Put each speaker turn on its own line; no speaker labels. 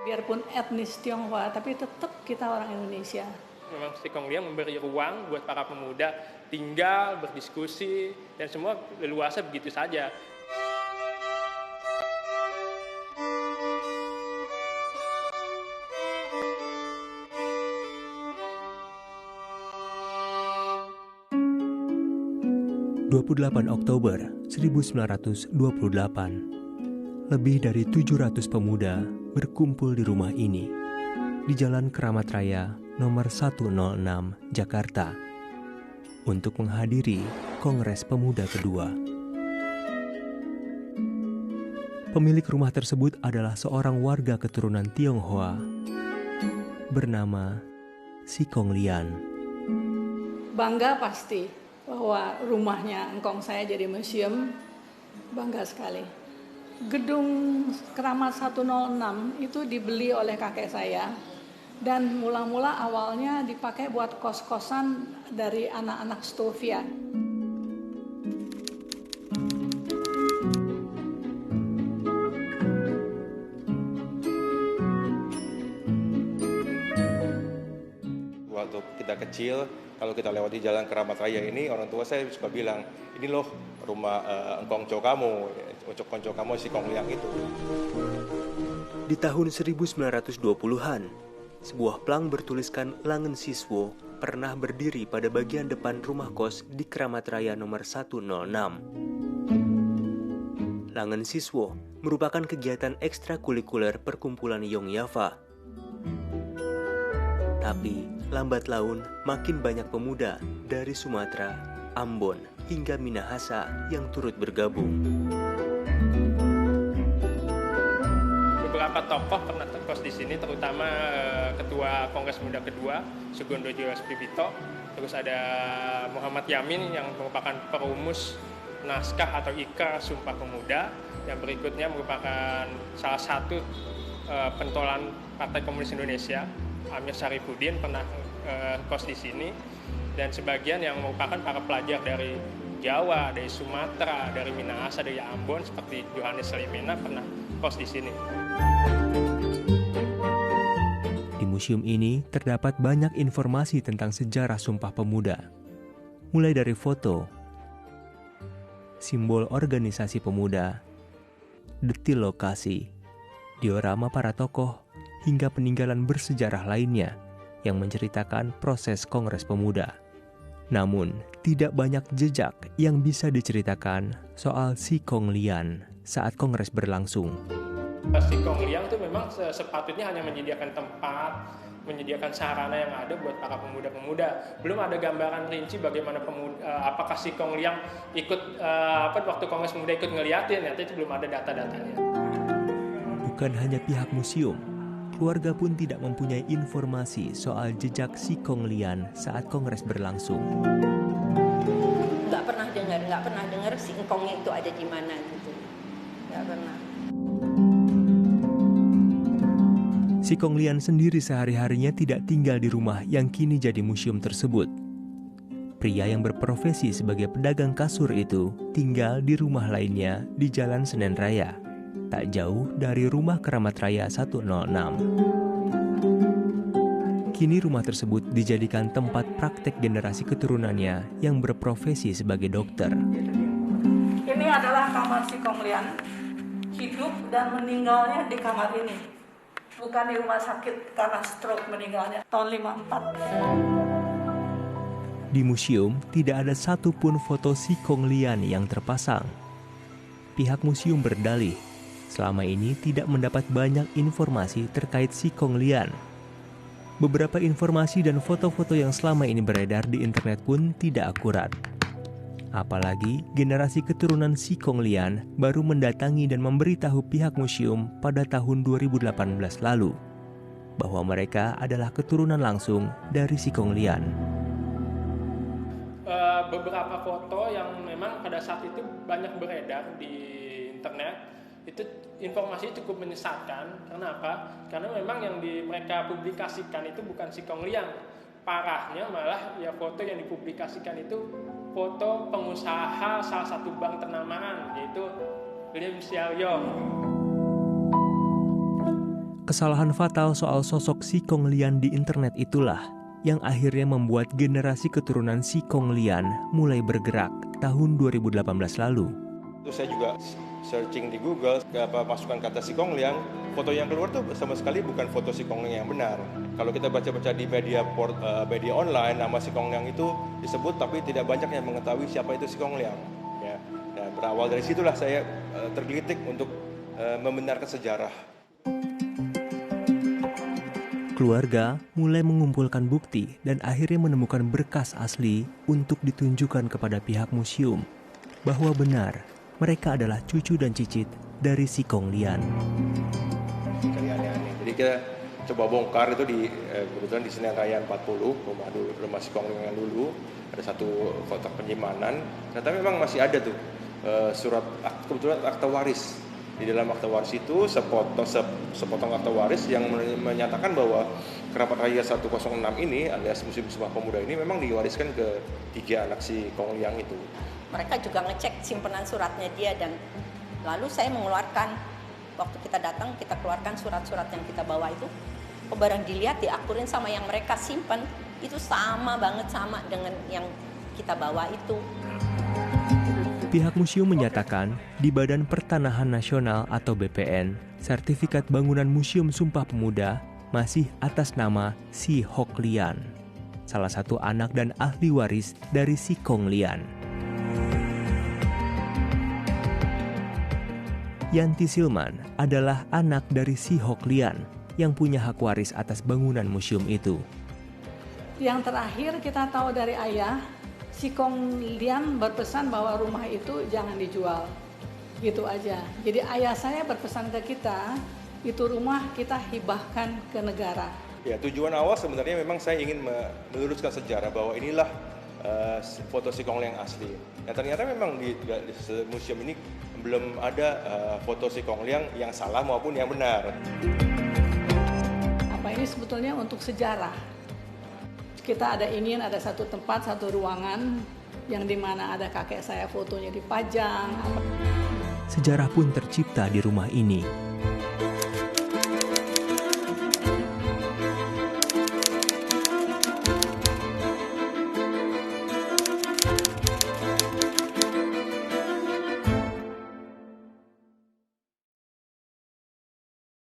Biarpun etnis Tionghoa, tapi tetap kita orang Indonesia.
Memang Sikong Liang memberi ruang buat para pemuda tinggal, berdiskusi, dan semua leluasa begitu saja.
...28 Oktober 1928, lebih dari 700 pemuda berkumpul di rumah ini, di Jalan Keramat Raya nomor 106, Jakarta, untuk menghadiri Kongres Pemuda kedua. Pemilik rumah tersebut adalah seorang warga keturunan Tionghoa bernama Sikong Lian.
Bangga pasti bahwa rumahnya engkong saya jadi museum, bangga sekali. Gedung Keramat 106 itu dibeli oleh kakek saya, dan mula-mula awalnya dipakai buat kos-kosan dari anak-anak Stovia.
Waktu kita kecil, kalau kita lewati Jalan Keramat Raya ini, orang tua saya suka bilang, ini loh rumah engkongco kamu, engkongco kamu Sikong Liang itu.
Di tahun 1920-an, sebuah plang bertuliskan Langen Siswo pernah berdiri pada bagian depan rumah kos di Keramat Raya nomor 106. Langen Siswo merupakan kegiatan ekstrakurikuler perkumpulan Yongyafa. Tapi, lambat laun makin banyak pemuda dari Sumatera, Ambon, hingga Minahasa yang turut bergabung.
Beberapa tokoh pernah terkos di sini, terutama Ketua Kongres Pemuda kedua, Sugondojo Spibito. Terus ada Muhammad Yamin yang merupakan perumus naskah atau ikrar Sumpah Pemuda. Yang berikutnya merupakan salah satu pentolan Partai Komunis Indonesia, Amir Syarifuddin pernah kos di sini, dan sebagian yang merupakan para pelajar dari Jawa, dari Sumatera, dari Minahasa, dari Ambon seperti Johannes Slimena pernah kos di sini.
Di museum ini terdapat banyak informasi tentang sejarah Sumpah Pemuda, mulai dari foto, simbol organisasi pemuda, detil lokasi, diorama para tokoh, hingga peninggalan bersejarah lainnya yang menceritakan proses Kongres Pemuda. Namun, tidak banyak jejak yang bisa diceritakan soal Sikong Lian saat Kongres berlangsung.
Sikong Liang itu memang sepatutnya hanya menyediakan tempat, menyediakan sarana yang ada buat para pemuda-pemuda. Belum ada gambaran rinci bagaimana apakah Sikong Liang ikut waktu Kongres Pemuda ikut ngeliatin, ya itu belum ada data-datanya.
Bukan hanya pihak museum, keluarga pun tidak mempunyai informasi soal jejak Sikong Lian saat Kongres berlangsung.
Nggak pernah dengar si engkongnya itu ada di mana gitu. Nggak pernah.
Sikong Lian sendiri sehari-harinya tidak tinggal di rumah yang kini jadi museum tersebut. Pria yang berprofesi sebagai pedagang kasur itu tinggal di rumah lainnya di Jalan Senen Raya, tak jauh dari rumah Keramat Raya 106. Kini rumah tersebut dijadikan tempat praktek generasi keturunannya yang berprofesi sebagai dokter.
Ini adalah kamar Sikong Lian, hidup dan meninggalnya di kamar ini. Bukan di rumah sakit karena stroke meninggalnya tahun 54.
Di museum tidak ada satupun foto Sikong Lian yang terpasang. Pihak museum berdalih selama ini tidak mendapat banyak informasi terkait Sikong Lian. Beberapa informasi dan foto-foto yang selama ini beredar di internet pun tidak akurat. Apalagi generasi keturunan Sikong Lian baru mendatangi dan memberitahu pihak museum pada tahun 2018 lalu bahwa mereka adalah keturunan langsung dari Sikong Lian.
Beberapa foto yang memang pada saat itu banyak beredar di internet, itu informasi cukup menyesatkan. Karena apa? Karena memang yang mereka publikasikan itu bukan Sikong Liang. Parahnya malah ya foto yang dipublikasikan itu foto pengusaha salah satu bank ternama, yaitu Lim Xiaoyong.
Kesalahan fatal soal sosok Si Kong Lian di internet itulah yang akhirnya membuat generasi keturunan Si Kong Lian mulai bergerak tahun 2018 lalu.
Terus saya juga searching di Google, masukkan kata Si Kong Lian, foto yang keluar tuh sama sekali bukan foto Si Kong Lian yang benar. Kalau kita baca-baca di media online, nama Si Kong Lian itu disebut, tapi tidak banyak yang mengetahui siapa itu Si Kong Lian. Ya. Dan berawal dari situlah saya tergelitik untuk membenarkan sejarah.
Keluarga mulai mengumpulkan bukti dan akhirnya menemukan berkas asli untuk ditunjukkan kepada pihak museum bahwa benar mereka adalah cucu dan cicit dari Si Kong Lian.
Jadi kita coba bongkar itu kebetulan di Senen Raya 40, rumah Si Kong Lian dulu, ada satu kotak penyimpanan. Ternyata memang masih ada tuh kebetulan akta waris. Di dalam akta waris itu sepotong akta waris yang menyatakan bahwa kerabat raya 106 ini alias Museum Sumpah Pemuda ini memang diwariskan ke 3 anak Si Kong Lian itu.
Mereka juga ngecek simpenan suratnya dia, dan lalu saya mengeluarkan, waktu kita datang kita keluarkan surat-surat yang kita bawa itu. Barang dilihat diakurin sama yang mereka simpan itu sama banget sama dengan yang kita bawa itu.
Pihak museum menyatakan di Badan Pertanahan Nasional atau BPN, sertifikat bangunan Museum Sumpah Pemuda masih atas nama Si Hok Lian, salah satu anak dan ahli waris dari Si Kong Lian. Yanti Silman adalah anak dari Si Hok Lian yang punya hak waris atas bangunan museum itu.
Yang terakhir kita tahu dari ayah, Si Kong Lian berpesan bahwa rumah itu jangan dijual, gitu aja. Jadi ayah saya berpesan ke kita, itu rumah kita hibahkan ke negara.
Ya, tujuan awal sebenarnya memang saya ingin meluruskan sejarah bahwa inilah foto Si Kong Lian asli. Dan ternyata memang di museum ini belum ada foto Si Kong Lian yang salah maupun yang benar.
Apa ini sebetulnya untuk sejarah? Kita ingin ada satu tempat, satu ruangan yang dimana ada kakek saya fotonya dipajang.
Sejarah pun tercipta di rumah ini.